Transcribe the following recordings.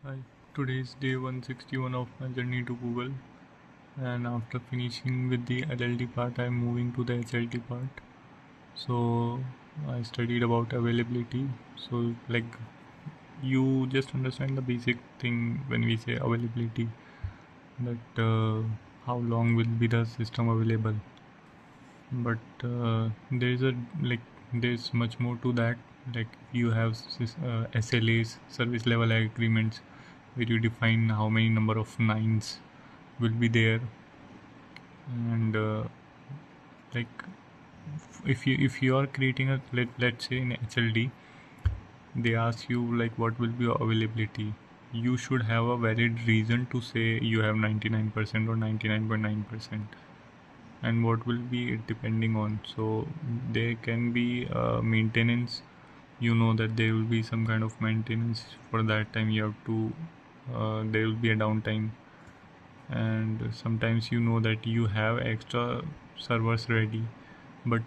Hi, today is day 161 of my journey to Google, and after finishing with the LLD part, I'm moving to the HLT part. So, I studied about availability. So, like, you just understand the basic thing when we say availability, that how long will be the system available. But there's a like there's much more to that. Like, you have SLAs, service level agreements, where you define how many number of nines will be there. And like, if you are creating a let's say in HLD, they ask you like what will be your availability. You should have a valid reason to say you have 99% or 99.9%, and what will be it depending on. So there can be maintenance. You know that there will be some kind of maintenance. For that time you have to there will be a downtime, and sometimes you know that you have extra servers ready, but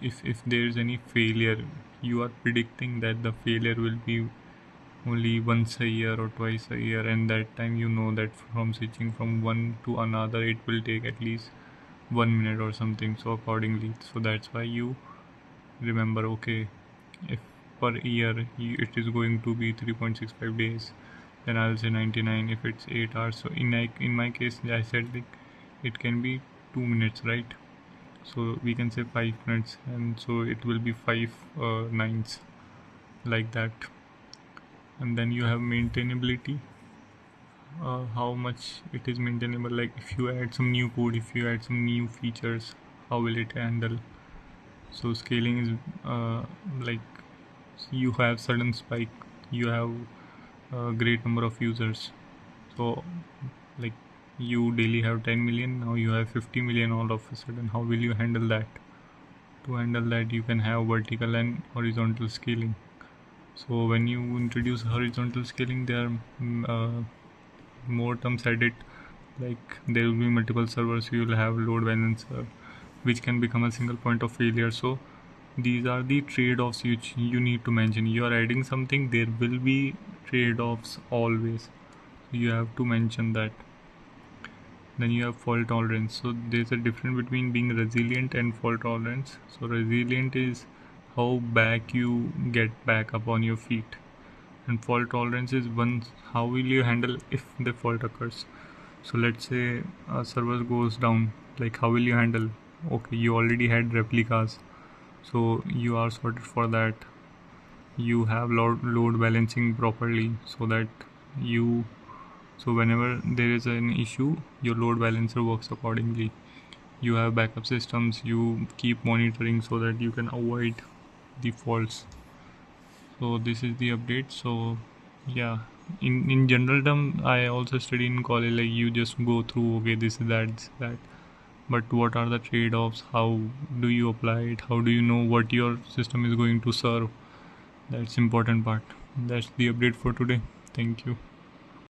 if there is any failure, you are predicting that the failure will be only once a year or twice a year, and that time you know that from switching from one to another it will take at least 1 minute or something. So accordingly, so that's why you remember, okay, if per year it is going to be 3.65 days, then I'll say 99. If it's 8 hours, so in my case I said like it can be 2 minutes, right? So we can say 5 minutes, and so it will be 5 nines, like that. And then you have maintainability, how much it is maintainable. Like, if you add some new code, if you add some new features, how will it handle. So scaling is like, you have sudden spike, you have a great number of users. So like, you daily have 10 million, now you have 50 million all of a sudden. How will you handle that? To handle that, you can have vertical and horizontal scaling. So when you introduce horizontal scaling, there are more terms added. Like, there will be multiple servers, you will have load balancer, which can become a single point of failure. So these are the trade-offs which you need to mention. You are adding something, there will be trade-offs always, you have to mention that. Then you have fault tolerance. So there's a difference between being resilient and fault tolerance. So resilient is how back you get back up on your feet, and fault tolerance is once how will you handle if the fault occurs. So let's say a server goes down, like, how will you handle? Okay, you already had replicas, so you are sorted for that. You have load balancing properly, so that you so whenever there is an issue, your load balancer works accordingly. You have backup systems, you keep monitoring so that you can avoid the faults. So this is the update. So yeah, in general term, I also studied in college, like, you just go through, okay, this is that, but what are the trade-offs, how do you apply it, how do you know what your system is going to serve? That's important part. That's the update for today. Thank you.